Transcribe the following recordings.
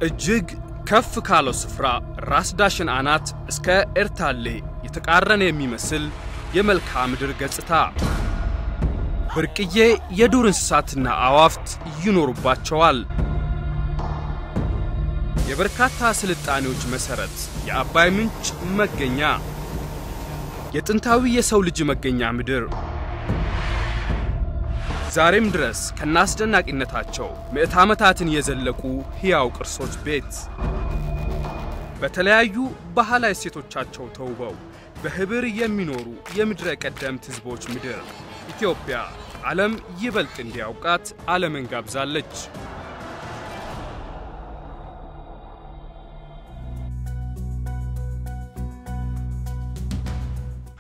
እጅግ ከፍ ካለው ስፍራ ራስ ዳሽን አናት እስከ ኤርታሌ የተቃረነ የሚመስል የመልክዓ ምድር ገጽታ ብርቅዬ የዱር እንስሳትና አዋፍት ይኖሩባቸዋል። የበርካታ ስልጣኔዎች መሰረት የአባይ ምንጭ መገኛ የጥንታዊ የሰው ልጅ መገኛ ምድር ዛሬም ድረስ ከናስደናቂነታቸው ምዕት ዓመታትን የዘለቁ ሕያው ቅርሶች ቤት በተለያዩ ባህላዊ እሴቶቻቸው ተውበው በህብር የሚኖሩ የምድረ ቀደምት ህዝቦች ምድር ኢትዮጵያ ዓለም ይበልጥ እንዲያውቃት ዓለምን ጋብዛለች።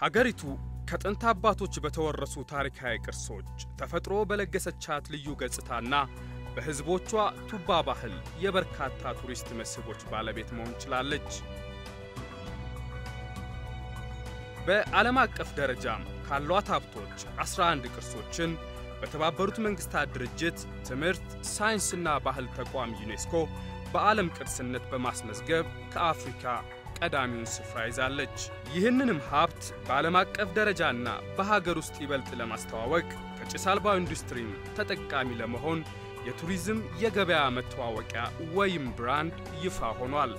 ሀገሪቱ ከጥንት አባቶች በተወረሱ ታሪካዊ ቅርሶች ተፈጥሮ በለገሰቻት ልዩ ገጽታና በህዝቦቿ ቱባ ባህል የበርካታ ቱሪስት መስህቦች ባለቤት መሆን ችላለች። በዓለም አቀፍ ደረጃም ካሏት ሀብቶች 11 ቅርሶችን በተባበሩት መንግስታት ድርጅት ትምህርት ሳይንስና ባህል ተቋም ዩኔስኮ በዓለም ቅርስነት በማስመዝገብ ከአፍሪካ ቀዳሚውን ስፍራ ይዛለች። ይህንንም ሀብት በዓለም አቀፍ ደረጃና በሀገር ውስጥ ይበልጥ ለማስተዋወቅ ከጭስ አልባው ኢንዱስትሪም ተጠቃሚ ለመሆን የቱሪዝም የገበያ መተዋወቂያ ወይም ብራንድ ይፋ ሆኗል።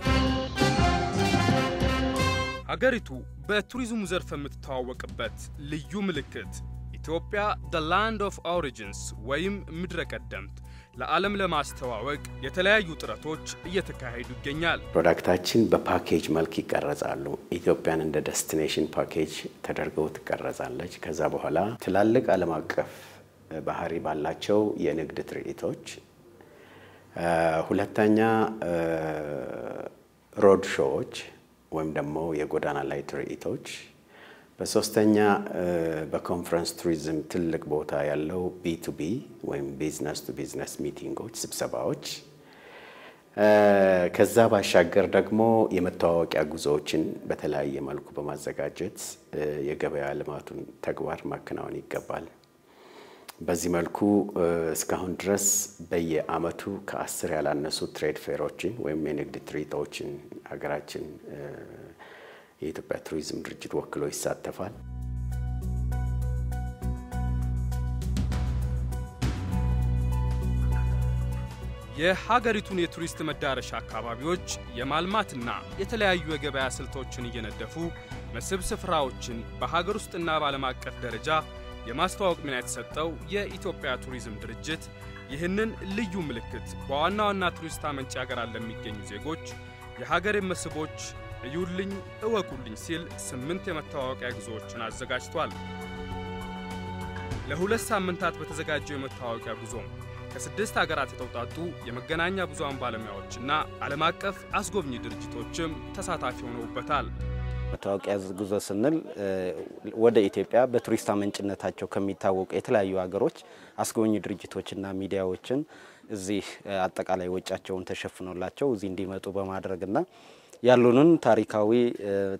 ሀገሪቱ በቱሪዝሙ ዘርፍ የምትተዋወቅበት ልዩ ምልክት ኢትዮጵያ the land of origins ወይም ምድረ ቀደምት ለዓለም ለማስተዋወቅ የተለያዩ ጥረቶች እየተካሄዱ ይገኛል። ፕሮዳክታችን በፓኬጅ መልክ ይቀርጻሉ። ኢትዮጵያን እንደ ዴስቲኔሽን ፓኬጅ ተደርገው ትቀርጻለች። ከዛ በኋላ ትላልቅ ዓለም አቀፍ ባህሪ ባላቸው የንግድ ትርኢቶች፣ ሁለተኛ ሮድ ሾዎች ወይም ደግሞ የጎዳና ላይ ትርኢቶች፣ በሶስተኛ በኮንፈረንስ ቱሪዝም ትልቅ ቦታ ያለው B2B ወይም ቢዝነስ ቱ ቢዝነስ ሚቲንጎች ስብሰባዎች፣ ከዛ ባሻገር ደግሞ የመተዋወቂያ ጉዞዎችን በተለያየ መልኩ በማዘጋጀት የገበያ ልማቱን ተግባር ማከናወን ይገባል። በዚህ መልኩ እስካሁን ድረስ በየዓመቱ ከ10 ያላነሱ ትሬድ ፌሮችን ወይም የንግድ ትርኢቶችን ሀገራችን የኢትዮጵያ ቱሪዝም ድርጅት ወክሎ ይሳተፋል። የሀገሪቱን የቱሪስት መዳረሻ አካባቢዎች የማልማትና የተለያዩ የገበያ ስልቶችን እየነደፉ መስህብ ስፍራዎችን በሀገር ውስጥና በዓለም አቀፍ ደረጃ የማስተዋወቅ ሚና የተሰጠው የኢትዮጵያ ቱሪዝም ድርጅት ይህንን ልዩ ምልክት በዋና ዋና ቱሪስት አመንጭ ሀገራት ለሚገኙ ዜጎች የሀገር መስህቦች እዩልኝ እወቁልኝ ሲል 8 የመተዋወቂያ ጉዞዎችን አዘጋጅቷል። ለ2 ሳምንታት በተዘጋጀው የመተዋወቂያ ጉዞ ከ6 ሀገራት የተውጣጡ የመገናኛ ብዙሃን ባለሙያዎችና ዓለም አቀፍ አስጎብኚ ድርጅቶችም ተሳታፊ ሆነውበታል። መተዋወቂያ ጉዞ ስንል ወደ ኢትዮጵያ በቱሪስት አመንጭነታቸው ከሚታወቁ የተለያዩ ሀገሮች አስጎብኚ ድርጅቶችና ሚዲያዎችን እዚህ አጠቃላይ ወጫቸውን ተሸፍኖላቸው እዚህ እንዲመጡ በማድረግና ያሉንን ታሪካዊ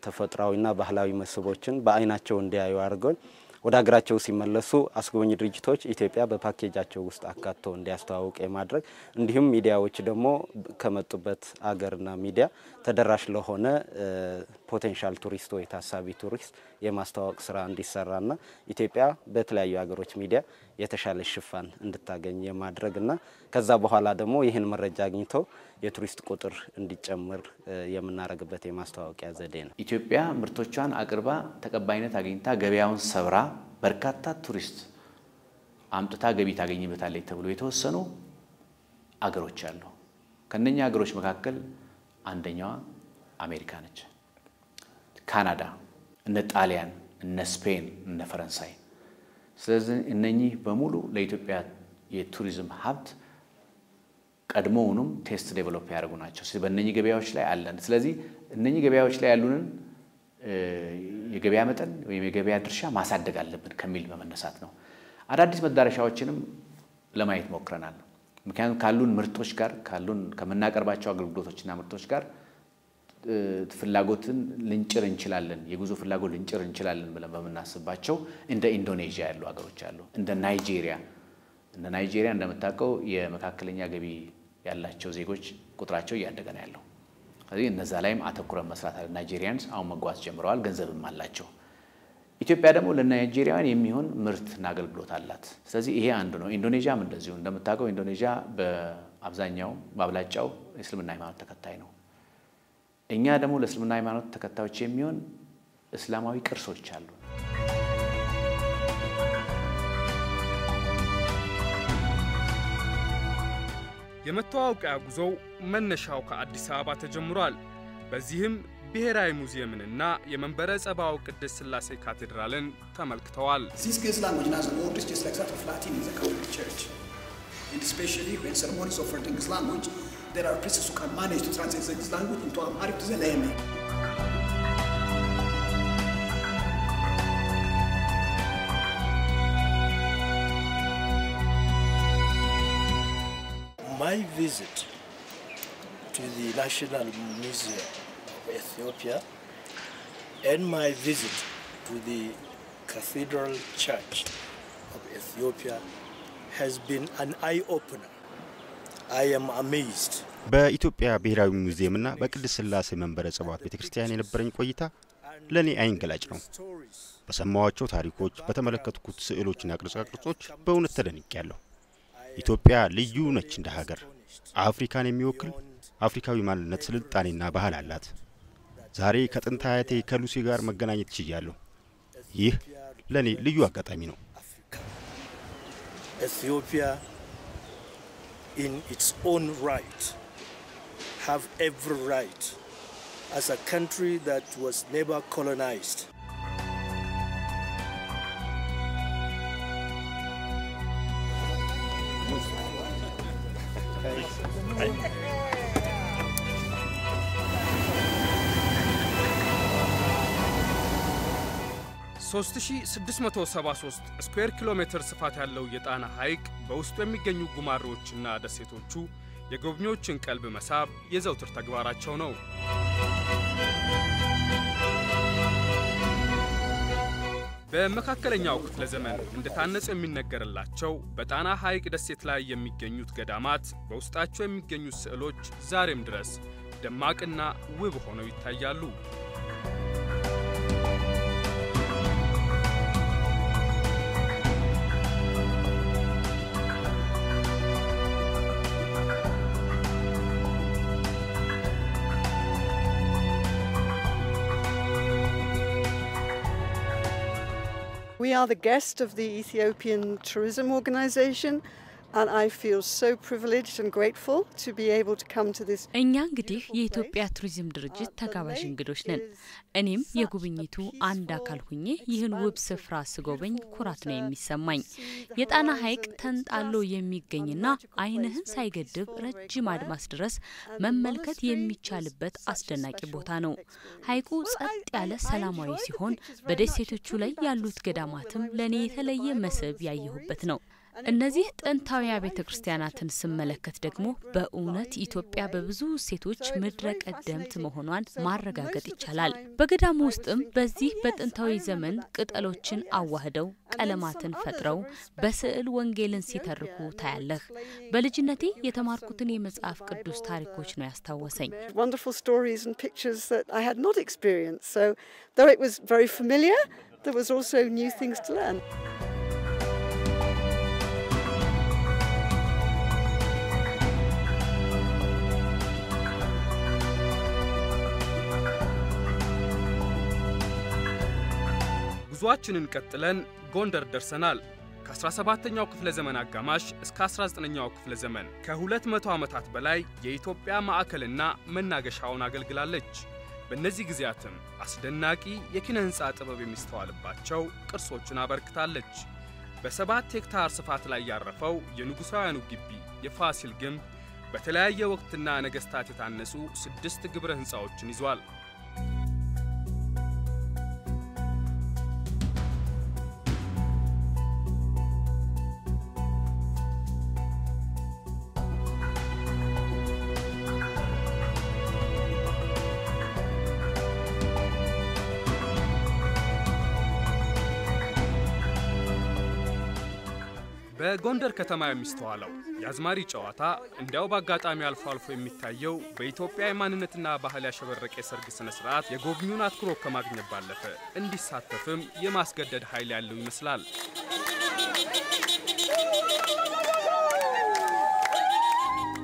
ተፈጥሯዊና ባህላዊ መስህቦችን በአይናቸው እንዲያዩ አድርገን ወደ ሀገራቸው ሲመለሱ አስጎብኚ ድርጅቶች ኢትዮጵያ በፓኬጃቸው ውስጥ አካተው እንዲያስተዋውቁ የማድረግ እንዲሁም ሚዲያዎች ደግሞ ከመጡበት ሀገርና ሚዲያ ተደራሽ ለሆነ ፖቴንሻል ቱሪስት ወይ ታሳቢ ቱሪስት የማስተዋወቅ ስራ እንዲሰራና ኢትዮጵያ በተለያዩ ሀገሮች ሚዲያ የተሻለ ሽፋን እንድታገኝ የማድረግና ከዛ በኋላ ደግሞ ይህን መረጃ አግኝተው የቱሪስት ቁጥር እንዲጨምር የምናረግበት የማስተዋወቂያ ዘዴ ነው። ኢትዮጵያ ምርቶቿን አቅርባ ተቀባይነት አግኝታ ገበያውን ሰብራ በርካታ ቱሪስት አምጥታ ገቢ ታገኝበታለች ተብሎ የተወሰኑ አገሮች አሉ። ከነኛ አገሮች መካከል አንደኛዋ አሜሪካ ነች፣ ካናዳ፣ እነ ጣሊያን፣ እነ ስፔን፣ እነ ፈረንሳይ። ስለዚህ እነኚህ በሙሉ ለኢትዮጵያ የቱሪዝም ሀብት ቀድሞውንም ቴስት ዴቨሎፕ ያደርጉ ናቸው። ስለዚህ በእነኚህ ገበያዎች ላይ አለን። ስለዚህ እነኚህ ገበያዎች ላይ ያሉንን የገበያ መጠን ወይም የገበያ ድርሻ ማሳደግ አለብን ከሚል በመነሳት ነው። አዳዲስ መዳረሻዎችንም ለማየት ሞክረናል። ምክንያቱም ካሉን ምርቶች ጋር ከምናቀርባቸው አገልግሎቶችና ምርቶች ጋር ፍላጎትን ልንጭር እንችላለን፣ የጉዞ ፍላጎት ልንጭር እንችላለን ብለን በመናስባቸው እንደ ኢንዶኔዥያ ያሉ ሀገሮች አሉ፣ እንደ ናይጄሪያ እንደምታውቀው የመካከለኛ ገቢ ያላቸው ዜጎች ቁጥራቸው እያደገ ነው ያለው ስለዚህ እነዛ ላይም አተኩረን መስራት አለ ናይጄሪያንስ አሁን መጓዝ ጀምረዋል ገንዘብም አላቸው ኢትዮጵያ ደግሞ ለናይጄሪያውያን የሚሆን ምርትና አገልግሎት አላት ስለዚህ ይሄ አንዱ ነው ኢንዶኔዥያም እንደዚሁ እንደምታውቀው ኢንዶኔዥያ በአብዛኛው ባብላጫው እስልምና ሃይማኖት ተከታይ ነው እኛ ደግሞ ለእስልምና ሃይማኖት ተከታዮች የሚሆን እስላማዊ ቅርሶች አሉ የመተዋወቂያ ጉዞው መነሻው ከአዲስ አበባ ተጀምሯል በዚህም ብሔራዊ ሙዚየምንና የመንበረ ጸባዖ ቅድስት ሥላሴ ካቴድራልን ተመልክተዋል This Greek language has an old just like that of Latin in the Catholic Church and especially when ceremonies offered in this language there are priests who can manage to translate this language into Amharic to the layman My visit to the National Museum of Ethiopia and my visit to the Cathedral Church of Ethiopia has been an eye-opener. I am amazed. በኢትዮጵያ ብሔራዊ ሙዚየምና በቅድስት ሥላሴ መንበረ ጸባዖት ቤተክርስቲያን የነበረኝ ቆይታ ለኔ አይንገላጭ ነው። በሰማዋቸው ታሪኮች በተመለከቱት ስዕሎችና ቅርጻቅርጾች በእውነት ተደንቄያለሁ። ኢትዮጵያ ልዩ ነች እንደ ሀገር አፍሪካን የሚወክል አፍሪካዊ ማንነት ስልጣኔና ባህል አላት ዛሬ ከጥንት አያቴ ከሉሲ ጋር መገናኘት ችያለሁ ይህ ለኔ ልዩ አጋጣሚ ነው Ethiopia in its own right have every right as a country that was never colonized ሶስት ሺህ 673 ስኩዌር ኪሎ ሜትር ስፋት ያለው የጣና ሐይቅ በውስጡ የሚገኙ ጉማሬዎችና ደሴቶቹ የጎብኚዎችን ቀልብ መሳብ የዘውትር ተግባራቸው ነው በመካከለኛው ክፍለ ዘመን እንደታነጹ የሚነገርላቸው በጣና ሐይቅ ደሴት ላይ የሚገኙት ገዳማት በውስጣቸው የሚገኙት ስዕሎች ዛሬም ድረስ ደማቅና ውብ ሆነው ይታያሉ We are the guest of the Ethiopian Tourism Organization and I feel so privileged and grateful to be able to come to this. እኛ እንግዲህ የኢትዮጵያ ቱሪዝም ድርጅት ተጋባዥ እንግዶች ነን እኔም የጉብኝቱ አንድ አካል ሆኜ ይህን ውብ ስፍራ ስጎበኝ ኩራት ነው የሚሰማኝ የጣና ሐይቅ ተንጣሎ የሚገኝና አይንህን ሳይገድብ ረጅም አድማስ ድረስ መመልከት የሚቻልበት አስደናቂ ቦታ ነው ሐይቁ ጸጥ ያለ ሰላማዊ ሲሆን በደሴቶቹ ላይ ያሉት ገዳማትም ለኔ የተለየ መስህብ ያየሁበት ነው እነዚህ ጥንታዊ ቤተክርስቲያናትን ስመለከት ደግሞ በእውነት ኢትዮጵያ በብዙ ሴቶች ምድረ ቀደምት መሆኗን ማረጋገጥ ይቻላል በገዳሙ ውስጥም በዚህ በጥንታዊ ዘመን ቅጠሎችን አዋህደው ቀለማትን ፈጥረው በስዕል ወንጌልን ሲተርኩ ታያለህ በልጅነቴ የተማርኩትን የመጽሐፍ ቅዱስ ታሪኮች ነው ያስታወሰኝ Wonderful stories and pictures that I had not experienced so though it was very familiar there was also new things to learn ጉዟችንን ቀጥለን ጎንደር ደርሰናል ከ17ኛው ክፍለ ዘመን አጋማሽ እስከ 19ኛው ክፍለ ዘመን ከ200 ዓመታት በላይ የኢትዮጵያ ማዕከልና መናገሻውን አገልግላለች በእነዚህ ጊዜያትም አስደናቂ የኪነ ህንጻ ጥበብ የሚስተዋልባቸው ቅርሶችን አበርክታለች በ7 ሄክታር ስፋት ላይ ያረፈው የንጉሳውያኑ ግቢ የፋሲል ግንብ በተለያየ ወቅትና ነገስታት የታነጹ 6 ግብረ ህንጻዎችን ይዟል በጎንደር ከተማ የሚስተዋለው የአዝማሪ ጨዋታ እንዲያው በአጋጣሚ አልፎ አልፎ የሚታየው በኢትዮጵያ የማንነትና ባህል ያሸበረቀ የሰርግ ስነ ስርዓት የጎብኚውን አትኩሮ ከማግኘት ባለፈ እንዲሳተፍም የማስገደድ ኃይል ያለው ይመስላል።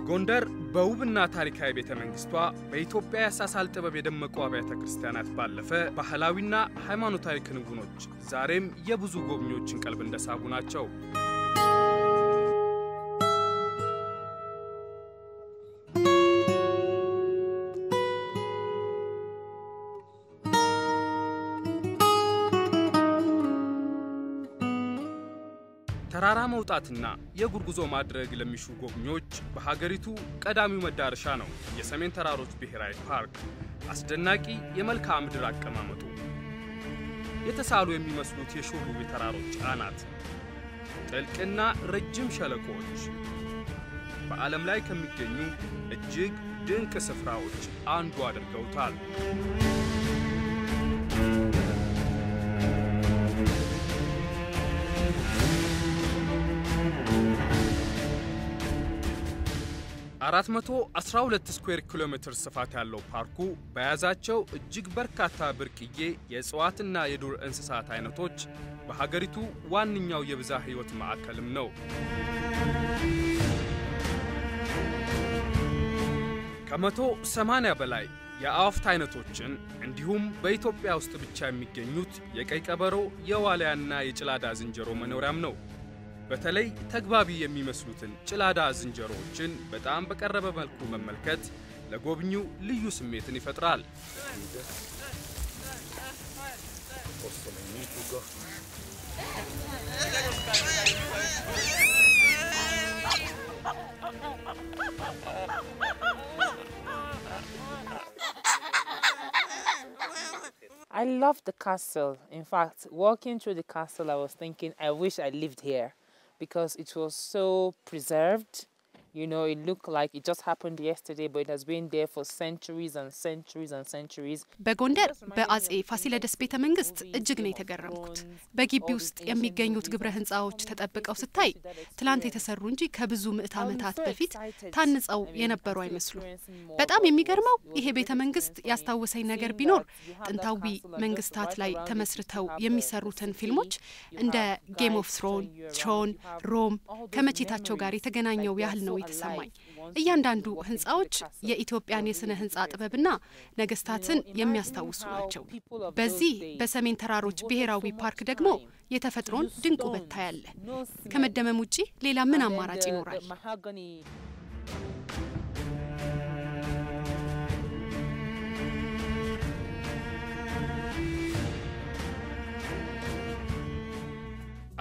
ጎንደር በውብና ታሪካዊ ቤተ መንግስቷ በኢትዮጵያ ያሳሳል ጥበብ የደመቁ አብያተ ክርስቲያናት ባለፈ ባህላዊና ሃይማኖታዊ ክንውኖች ዛሬም የብዙ ጎብኚዎችን ቀልብ እንደሳቡ ናቸው። ተራራ መውጣትና የጉርጉዞ ማድረግ ለሚሹ ጎብኚዎች በሀገሪቱ ቀዳሚው መዳረሻ ነው የሰሜን ተራሮች ብሔራዊ ፓርክ። አስደናቂ የመልክዓ ምድር አቀማመጡ፣ የተሳሉ የሚመስሉት የሾሉ የተራሮች አናት፣ ጥልቅና ረጅም ሸለቆዎች በዓለም ላይ ከሚገኙ እጅግ ድንቅ ስፍራዎች አንዱ አድርገውታል። አራት መቶ 12 ስኩዌር ኪሎሜትር ስፋት ያለው ፓርኩ በያዛቸው እጅግ በርካታ ብርቅዬ የእጽዋትና የዱር እንስሳት አይነቶች በሀገሪቱ ዋነኛው የብዝሃ ሕይወት ማዕከልም ነው። ከ180 በላይ የአዕዋፍት አይነቶችን እንዲሁም በኢትዮጵያ ውስጥ ብቻ የሚገኙት የቀይ ቀበሮ፣ የዋልያና የጭላዳ ዝንጀሮ መኖሪያም ነው። በተለይ ተግባቢ የሚመስሉትን ጭላዳ ዝንጀሮዎችን በጣም በቀረበ መልኩ መመልከት ለጎብኚው ልዩ ስሜትን ይፈጥራል። I love the castle. In fact, walking through the castle, I was thinking, I wish I lived here because it was so preserved. You know, it looked like it just happened yesterday, but it has been there for centuries and centuries and centuries. በጎንደር በአጼ ፋሲለደስ ቤተ መንግስት እጅግ ነው የተገረምኩት። በግቢ ውስጥ የሚገኙት ግብረ ህንጻዎች ተጠብቀው ስታይ ትላንት የተሰሩ እንጂ ከብዙ ምዕት ዓመታት በፊት ታንጸው የነበሩ አይመስሉ። በጣም የሚገርመው ይሄ ቤተ መንግስት ያስታወሰኝ ነገር ቢኖር ጥንታዊ መንግስታት ላይ ተመስርተው የሚሰሩትን ፊልሞች እንደ ጌም ኦፍ ትሮን፣ ሮም ከመቼታቸው ጋር የተገናኘው ያህል ነው የተሰማኝ። እያንዳንዱ ህንጻዎች የኢትዮጵያን የስነ ህንጻ ጥበብና ነገስታትን የሚያስታውሱ ናቸው። በዚህ በሰሜን ተራሮች ብሔራዊ ፓርክ ደግሞ የተፈጥሮን ድንቅ ውበት ታያለ። ከመደመም ውጪ ሌላ ምን አማራጭ ይኖራል?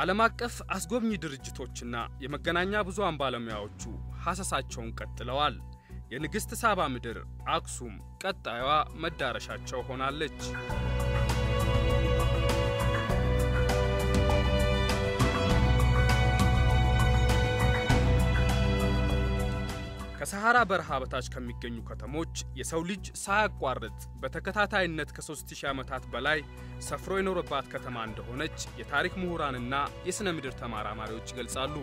ዓለም አቀፍ አስጎብኚ ድርጅቶችና የመገናኛ ብዙሃን ባለሙያዎቹ ሐሳሳቸውን ቀጥለዋል። የንግሥት ሳባ ምድር አክሱም ቀጣዩዋ መዳረሻቸው ሆናለች። ከሰሃራ በረሃ በታች ከሚገኙ ከተሞች የሰው ልጅ ሳያቋርጥ በተከታታይነት ከ3000 ዓመታት በላይ ሰፍሮ የኖረባት ከተማ እንደሆነች የታሪክ ምሁራንና የሥነ ምድር ተመራማሪዎች ይገልጻሉ።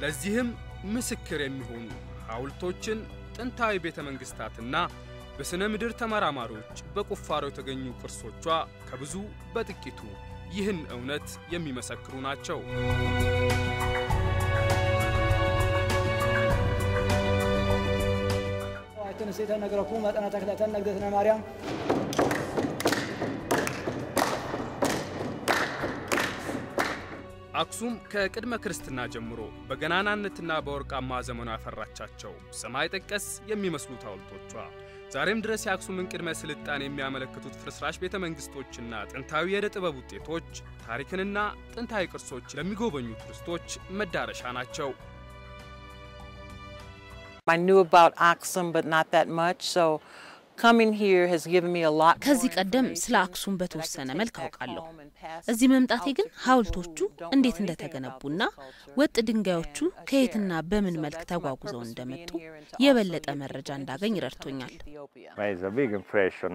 ለዚህም ምስክር የሚሆኑ ሐውልቶችን፣ ጥንታዊ ቤተ መንግስታትና በሥነ ምድር ተመራማሪዎች በቁፋሮ የተገኙ ቅርሶቿ ከብዙ በጥቂቱ ይህን እውነት የሚመሰክሩ ናቸው። ተነስተ ነገረኩ ማጠና ተከታተል ነገስና ማርያም አክሱም ከቅድመ ክርስትና ጀምሮ በገናናነትና በወርቃማ ዘመኗ ያፈራቻቸው ሰማይ ጠቀስ የሚመስሉት ሐውልቶቿ ዛሬም ድረስ የአክሱምን ቅድመ ስልጣኔ የሚያመለክቱት ፍርስራሽ ቤተ መንግስቶችና ጥንታዊ የዕደ ጥበብ ውጤቶች ታሪክንና ጥንታዊ ቅርሶች ለሚጎበኙ ቱሪስቶች መዳረሻ ናቸው። I knew about Aksum, but not that much, so coming here has given me a lot. ከዚህ ቀደም ስለ አክሱም በተወሰነ መልክ አውቃለሁ። እዚህ መምጣቴ ግን ሐውልቶቹ እንዴት እንደተገነቡና ወጥ ድንጋዮቹ ከየትና በምን መልክ ተጓጉዘው እንደመጡ የበለጠ መረጃ እንዳገኝ ረድቶኛል። It's a big impression.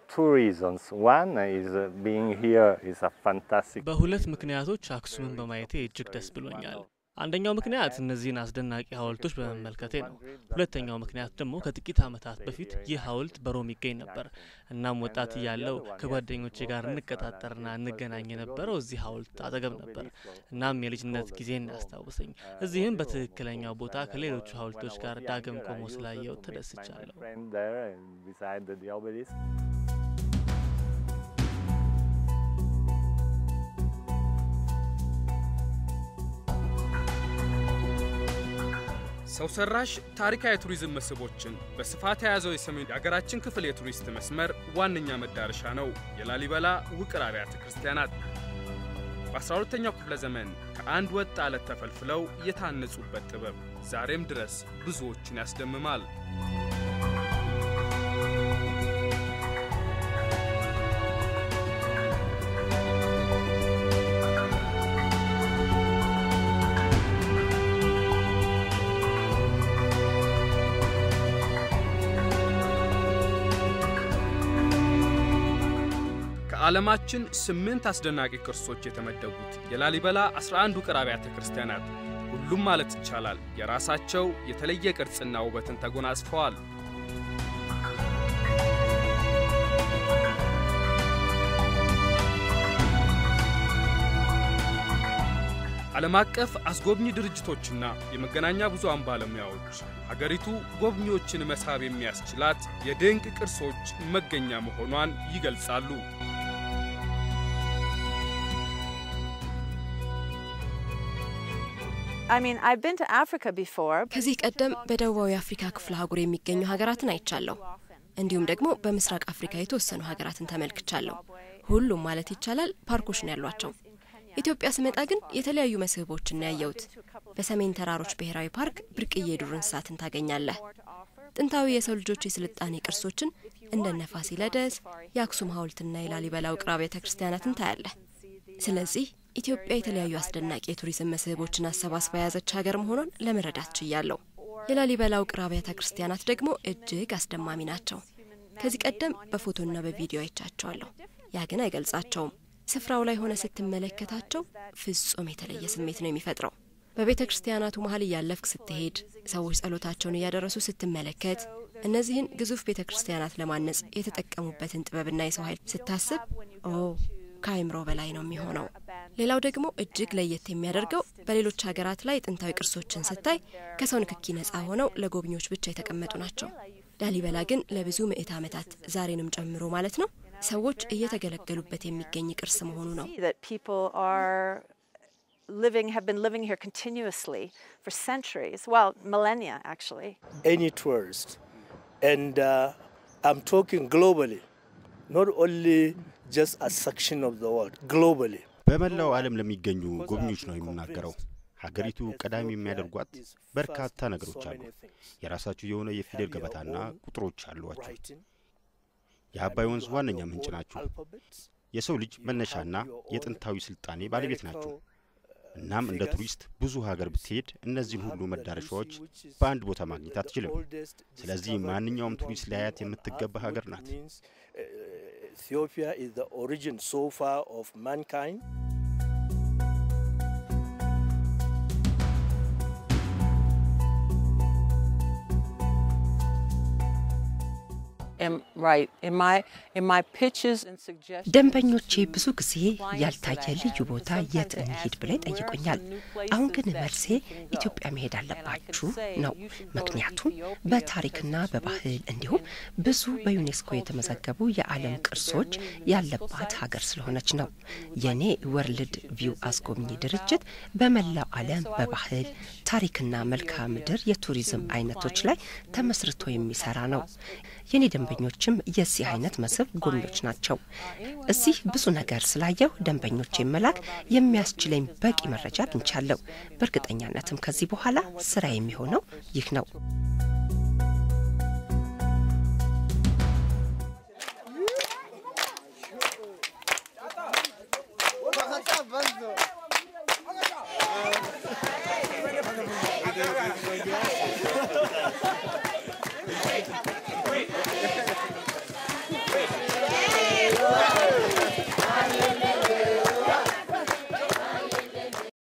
two reasons. One is being here is a fantastic. በሁለት ምክንያቶች አክሱምን በማየቴ እጅግ ደስ ብሎኛል። አንደኛው ምክንያት እነዚህን አስደናቂ ሐውልቶች በመመልከቴ ነው። ሁለተኛው ምክንያት ደግሞ ከጥቂት ዓመታት በፊት ይህ ሐውልት በሮም ይገኝ ነበር። እናም ወጣት ያለው ከጓደኞቼ ጋር እንቀጣጠርና እንገናኝ የነበረው እዚህ ሐውልት አጠገብ ነበር። እናም የልጅነት ጊዜን ያስታውሰኝ። እዚህም በትክክለኛው ቦታ ከሌሎቹ ሐውልቶች ጋር ዳግም ቆሞ ስላየው ተደስቻለሁ። ሰው ሰራሽ ታሪካዊ የቱሪዝም መስህቦችን በስፋት የያዘው የሰሜን የሀገራችን ክፍል የቱሪስት መስመር ዋነኛ መዳረሻ ነው የላሊበላ ውቅር አብያተ ክርስቲያናት። በ12ኛው ክፍለ ዘመን ከአንድ ወጥ አለት ተፈልፍለው የታነጹበት ጥበብ ዛሬም ድረስ ብዙዎችን ያስደምማል። ዓለማችን 8 አስደናቂ ቅርሶች የተመደቡት የላሊበላ 11 ውቅር አብያተ ክርስቲያናት ሁሉም ማለት ይቻላል የራሳቸው የተለየ ቅርጽና ውበትን ተጎናጽፈዋል። ዓለም አቀፍ አስጎብኚ ድርጅቶችና የመገናኛ ብዙሃን ባለሙያዎች ሀገሪቱ ጎብኚዎችን መሳብ የሚያስችላት የድንቅ ቅርሶች መገኛ መሆኗን ይገልጻሉ። I've been to Africa before. ከዚህ ቀደም በደቡባዊ አፍሪካ ክፍለ አህጉር የሚገኙ ሀገራትን አይቻለሁ። እንዲሁም ደግሞ በምስራቅ አፍሪካ የተወሰኑ ሀገራትን ተመልክቻለሁ። ሁሉም ማለት ይቻላል ፓርኮች ነው ያሏቸው። ኢትዮጵያ ስመጣ ግን የተለያዩ መስህቦችን ነው ያየሁት። በሰሜን ተራሮች ብሔራዊ ፓርክ ብርቅዬ ዱር እንስሳትን ታገኛለህ። ጥንታዊ የሰው ልጆች የስልጣኔ ቅርሶችን እንደነ ፋሲለደስ፣ የአክሱም ሐውልትና የላሊበላ ውቅር አብያተ ክርስቲያናትን ታያለህ። ስለዚህ ኢትዮጵያ የተለያዩ አስደናቂ የቱሪዝም መስህቦችን አሰባስባ የያዘች ሀገር መሆኗን ለመረዳት ችያለሁ። የላሊበላ ውቅር አብያተ ክርስቲያናት ደግሞ እጅግ አስደማሚ ናቸው። ከዚህ ቀደም በፎቶና በቪዲዮ አይቻቸዋለሁ። ያ ግን አይገልጻቸውም። ስፍራው ላይ ሆነ ስትመለከታቸው ፍጹም የተለየ ስሜት ነው የሚፈጥረው። በቤተ ክርስቲያናቱ መሀል ያለፍክ ስትሄድ ሰዎች ጸሎታቸውን ያደረሱ ስትመለከት እነዚህን ግዙፍ ቤተ ክርስቲያናት ለማነጽ የተጠቀሙበትን ጥበብና የሰው ኃይል ስታስብ ከአይምሮ በላይ ነው የሚሆነው። ሌላው ደግሞ እጅግ ለየት የሚያደርገው በሌሎች ሀገራት ላይ ጥንታዊ ቅርሶችን ስታይ ከሰው ንክኪ ነፃ ሆነው ለጎብኚዎች ብቻ የተቀመጡ ናቸው። ላሊበላ ግን ለብዙ ምዕት ዓመታት ዛሬንም ጨምሮ ማለት ነው ሰዎች እየተገለገሉበት የሚገኝ ቅርስ መሆኑ ነው። Have been living here continuously for centuries, well, millennia actually. Any tourist, and I'm talking globally, not only just a section of the world, globally. በመላው ዓለም ለሚገኙ ጎብኚዎች ነው የምናገረው። ሀገሪቱ ቀዳሚ የሚያደርጓት በርካታ ነገሮች አሉ። የራሳቸው የሆነ የፊደል ገበታና ቁጥሮች አሏቸው። የአባይ ወንዝ ዋነኛ ምንጭ ናቸው። የሰው ልጅ መነሻና የጥንታዊ ስልጣኔ ባለቤት ናቸው። እናም እንደ ቱሪስት ብዙ ሀገር ብትሄድ እነዚህን ሁሉ መዳረሻዎች በአንድ ቦታ ማግኘት አትችልም። ስለዚህ ማንኛውም ቱሪስት ሊያያት የምትገባ ሀገር ናት። Ethiopia is the origin so far of mankind. Right. In my pitches and suggestions, ደንበኞቼ ብዙ ጊዜ ያልታየ ልዩ ቦታ የት እንሂድ ብለው ጠይቁኛል። አሁን ግን መልሴ ኢትዮጵያ መሄድ አለባችሁ ነው። ምክንያቱም በታሪክና በባህል እንዲሁም ብዙ በዩኔስኮ የተመዘገቡ የዓለም ቅርሶች ያለባት ሀገር ስለሆነች ነው። የኔ ወርልድ ቪው አስጎብኚ ድርጅት በመላው ዓለም በባህል ታሪክና መልክዓ ምድር የቱሪዝም አይነቶች ላይ ተመስርቶ የሚሰራ ነው። የኔ ደንበኞችም የዚህ አይነት መስህብ ጎብኚዎች ናቸው። እዚህ ብዙ ነገር ስላየው ደንበኞቼ መላክ የሚያስችለኝ በቂ መረጃ አግኝቻለሁ። በእርግጠኛነትም ከዚህ በኋላ ስራ የሚሆነው ይህ ነው።